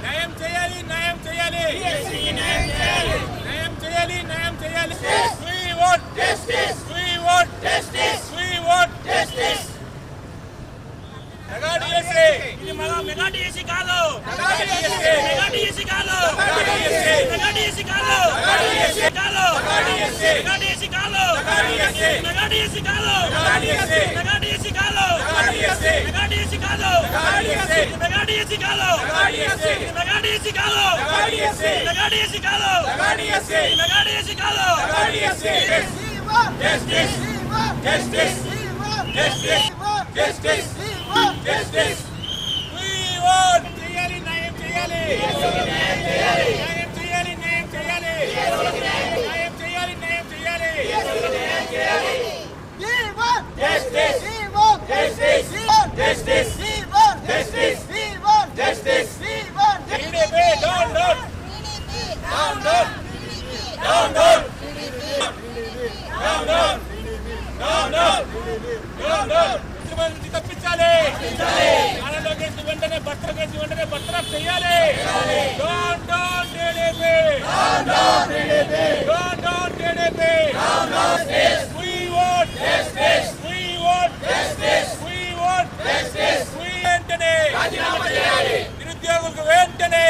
న్యాయం చేయాలి న్యాయం చేయాలి న్యాయం చేయాలి న్యాయం చేయాలి we want justice we want justice we want justice mega DSC ఇది మెగా డిఎస్సి కాదు మెగా డిఎస్సి మెగా డిఎస్సి కాదు మెగా డిఎస్సి కాదు మెగా డిఎస్సి కాదు మెగా డిఎస్సి కాదు మెగా డిఎస్సి కాదు మెగా డిఎస్సి కాదు మెగా డిఎస్సి కాదు మెగా డిఎస్సి కాదు మెగా డిఎస్సి కాదు మెగా డిఎస్సి కాదు మెగా డిఎస్సి కాదు మెగా డిఎస్సి మెగా డిఎస్సి కాదు mega DSC justice justice justice justice justice we want చేయాలి న్యాయం చేయాలి న్యాయం చేయాలి న్యాయం చేయాలి న్యాయం చేయాలి న్యాయం చేయాలి న్యాయం చేయాలి న్యాయం చేయాలి we want justice we want justice justice we want justice we want justice we want TDP down down down down down down down down down down down తప్పించాలి Nara Lokesh వెంటనే బర్తరఫ్ చేయాలి down down TDP down down TDP down down TDP down down justice we want justice we want justice we want justice we వెంటనే రాజీనామా చేయాలి నిరుద్యోగులకు వెంటనే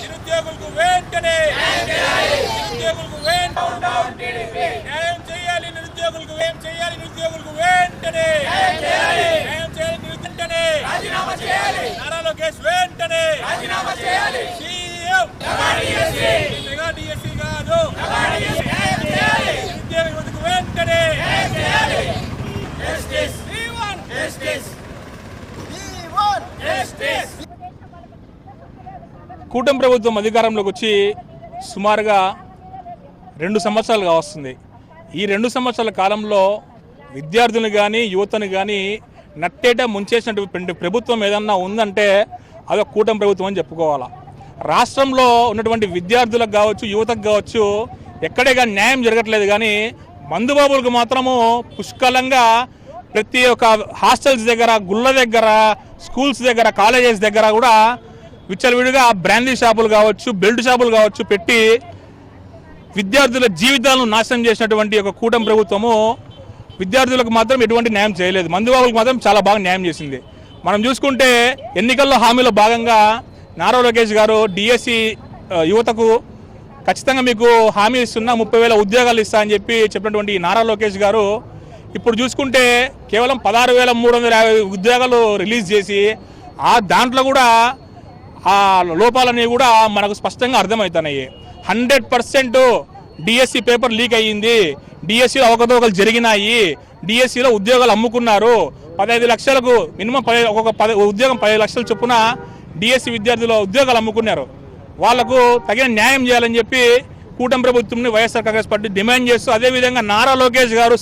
నిరుద్యోగులకు వెంటనే నిరుద్యోగులకు వెంటనే డౌన్ టీడీపీ న్యాయం చేయాలి నిరుద్యోగులకు ఏం చేయాలి నిరుద్యోగులకు వెంటనే న్యాయం చేయాలి వెంటనే రాజీనామా చేయాలి నారా లోకేష్ వెంటనే రాజీనామా చేయాలి సీఎం మెగా డిఎస్సి కాదు న్యాయం చేయాలి నిరుద్యోగులకు వెంటనే న్యాయం చేయాలి justice we want justice we want justice కూటమి ప్రభుత్వం అధికారంలోకి వచ్చి సుమారుగా 2 సంవత్సరాలుగా వస్తుంది. ఈ 2 సంవత్సరాల కాలంలో విద్యార్థులను కానీ యువతను కానీ నట్టేట ముంచేసినటువంటి ప్రభుత్వం ఏదన్నా ఉందంటే అదొక కూటమి ప్రభుత్వం అని చెప్పుకోవాలా. రాష్ట్రంలో ఉన్నటువంటి విద్యార్థులకు కావచ్చు యువతకు కావచ్చు ఎక్కడే కానీ న్యాయం జరగట్లేదు. కానీ మందుబాబులకు మాత్రము పుష్కలంగా ప్రతి ఒక్క హాస్టల్స్ దగ్గర, గుళ్ళ దగ్గర, స్కూల్స్ దగ్గర, కాలేజెస్ దగ్గర కూడా విచ్చలవిడిగా బ్రాండీ షాపులు కావచ్చు, బెల్ట్ షాపులు కావచ్చు పెట్టి విద్యార్థుల జీవితాలను నాశనం చేసినటువంటి ఒక కూటమి ప్రభుత్వము విద్యార్థులకు మాత్రం ఎటువంటి న్యాయం చేయలేదు. మందుబాబులకు మాత్రం చాలా బాగా న్యాయం చేసింది. మనం చూసుకుంటే ఎన్నికల్లో హామీలో భాగంగా నారా లోకేష్ గారు డిఎస్సి యువతకు ఖచ్చితంగా మీకు హామీ ఇస్తున్నా 30,000 ఉద్యోగాలు ఇస్తా అని చెప్పినటువంటి నారా లోకేష్ గారు ఇప్పుడు చూసుకుంటే కేవలం 16,350 ఉద్యోగాలు రిలీజ్ చేసి దాంట్లో కూడా ఆ లోపాలన్నీ కూడా మనకు స్పష్టంగా అర్థమవుతున్నాయి. 100% డిఎస్సి పేపర్ లీక్ అయ్యింది, డిఎస్సిలో అవకతవకలు జరిగినాయి, డిఎస్సిలో ఉద్యోగాలు అమ్ముకున్నారు, 15 లక్షలకు మినిమం ఒక్కొక్క ఉద్యోగం 10 లక్షల చొప్పున డిఎస్సి విద్యార్థులు ఉద్యోగాలు అమ్ముకున్నారు. వాళ్లకు తగిన న్యాయం చేయాలని చెప్పి కూటమి ప్రభుత్వంని వైఎస్ఆర్ కాంగ్రెస్ పార్టీ డిమాండ్ చేస్తూ, అదేవిధంగా నారా లోకేష్ గారు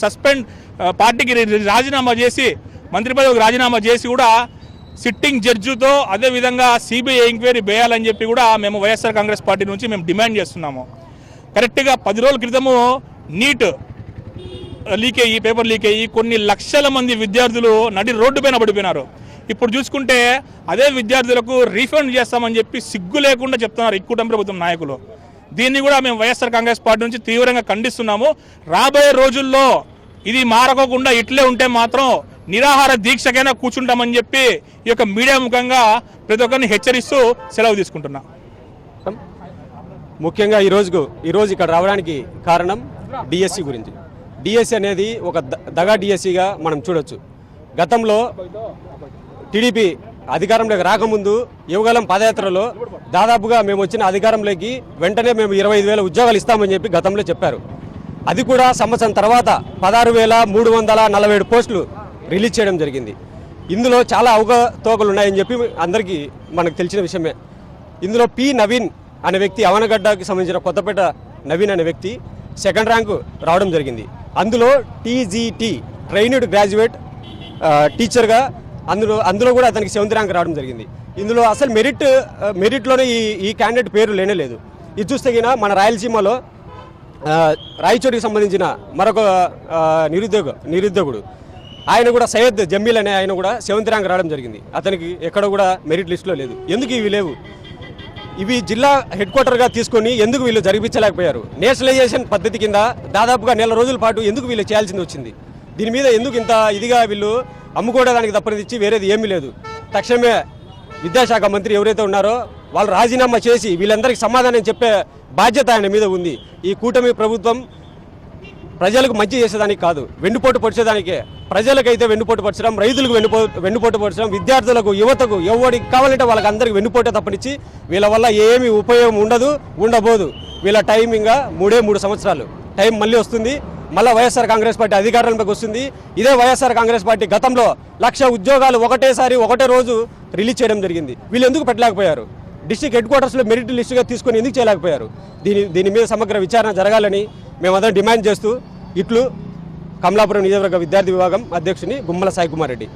పార్టీకి రాజీనామా చేసి మంత్రి పదవికి రాజీనామా చేసి కూడా సిట్టింగ్ జడ్జితో అదేవిధంగా సిబిఐ ఎంక్వైరీ వేయాలని చెప్పి కూడా మేము వైఎస్ఆర్ కాంగ్రెస్ పార్టీ నుంచి మేము డిమాండ్ చేస్తున్నాము. కరెక్ట్గా 10 రోజుల క్రితము నీట్ పేపర్ లీక్ అయ్యి కొన్ని లక్షల మంది విద్యార్థులు నడి రోడ్డు పైన పడిపోయినారు. ఇప్పుడు చూసుకుంటే అదే విద్యార్థులకు రీఫండ్ చేస్తామని చెప్పి సిగ్గు లేకుండా చెప్తున్నారు ఈ కూటమి ప్రభుత్వం నాయకులు. దీన్ని కూడా మేము వైఎస్ఆర్ కాంగ్రెస్ పార్టీ నుంచి తీవ్రంగా ఖండిస్తున్నాము. రాబోయే రోజుల్లో ఇది మారకోకుండా ఇట్లే ఉంటే మాత్రం నిరాహార దీక్షకైనా కూర్చుంటామని చెప్పి ఈ యొక్క మీడియా ముఖంగా ప్రతి ఒక్కరిని హెచ్చరిస్తూ సెలవు తీసుకుంటున్నా. ముఖ్యంగా ఈరోజు ఇక్కడ రావడానికి కారణం డిఎస్సి గురించి. డిఎస్సి అనేది ఒక దగా డిఎస్సిగా మనం చూడొచ్చు. గతంలో టీడీపీ అధికారంలోకి రాకముందు యువగలం పాదయాత్రలో దాదాపుగా మేము వచ్చిన అధికారంలోకి వెంటనే మేము 25,000 ఉద్యోగాలు ఇస్తామని చెప్పి గతంలో చెప్పారు. అది కూడా సంవత్సరం తర్వాత 16,347 పోస్టులు రిలీజ్ చేయడం జరిగింది. ఇందులో చాలా అవకతవకలు ఉన్నాయని చెప్పి అందరికీ మనకు తెలిసిన విషయమే. ఇందులో పి నవీన్ అనే వ్యక్తి, అవనగడ్డకి సంబంధించిన కొత్తపేట నవీన్ అనే వ్యక్తి 2nd ర్యాంకు రావడం జరిగింది. అందులో టీజీటీ ట్రైన్డ్ గ్రాడ్యుయేట్ టీచర్గా అందులో కూడా అతనికి 7th ర్యాంక్ రావడం జరిగింది. ఇందులో అసలు మెరిట్లోనే ఈ క్యాండిడేట్ పేరు లేనేలేదు. ఇది చూస్తే మన రాయలసీమలో రాయచోటికి సంబంధించిన మరొక నిరుద్యోగుడు ఆయన కూడా సయ్యద్ జమీల్ అనే ఆయన కూడా 7th ర్యాంక్ రావడం జరిగింది. అతనికి ఎక్కడ కూడా మెరిట్ లిస్టులో లేదు. ఎందుకు ఇవి లేవు? ఇవి జిల్లా హెడ్ క్వార్టర్గా తీసుకొని ఎందుకు వీళ్ళు జరిపించలేకపోయారు? నేషనలైజేషన్ పద్ధతి కింద దాదాపుగా నెల రోజుల పాటు ఎందుకు వీళ్ళు చేయాల్సింది వచ్చింది? దీని మీద ఎందుకు ఇంత ఇదిగా వీళ్ళు అమ్ముకోవడానికి తప్పనిచ్చి వేరేది ఏమీ లేదు. తక్షణమే విద్యాశాఖ మంత్రి ఎవరైతే ఉన్నారో వాళ్ళు రాజీనామా చేసి వీళ్ళందరికీ సమాధానం చెప్పే బాధ్యత ఆయన మీద ఉంది. ఈ కూటమి ప్రభుత్వం ప్రజలకు మంచి చేసేదానికి కాదు, వెన్నుపోటు పొడిచేదానికే. ప్రజలకైతే వెన్నుపోటు పరచడం, రైతులకు వెన్నుపోటు పరచడం, విద్యార్థులకు, యువతకు ఎవరికి కావాలంటే వాళ్ళకి అందరికి వెన్నుపోటే తప్పనిచ్చి వీళ్ళ వల్ల ఏమీ ఉపయోగం ఉండబోదు. వీళ్ళ టైం ఇంకా 3 సంవత్సరాలు టైం మళ్ళీ వస్తుంది. మళ్ళీ వైఎస్ఆర్ కాంగ్రెస్ పార్టీ అధికారంలోకి వస్తుంది. ఇదే వైఎస్ఆర్ కాంగ్రెస్ పార్టీ గతంలో 1,00,000 ఉద్యోగాలు ఒకటే రోజు రిలీజ్ చేయడం జరిగింది. వీళ్ళు ఎందుకు పెట్టలేకపోయారు? డిస్ట్రిక్ట్ హెడ్ క్వార్టర్స్లో మెరిట్ లిస్టుగా తీసుకొని ఎందుకు చేయలేకపోయారు? దీని మీద సమగ్ర విచారణ జరగాలని మేమందరం డిమాండ్ చేస్తూ ఇట్లు కమలాపురం నియోజకవర్గ విద్యార్థి విభాగం అధ్యక్షుని గుమ్మల సాయి కుమార్ రెడ్డి.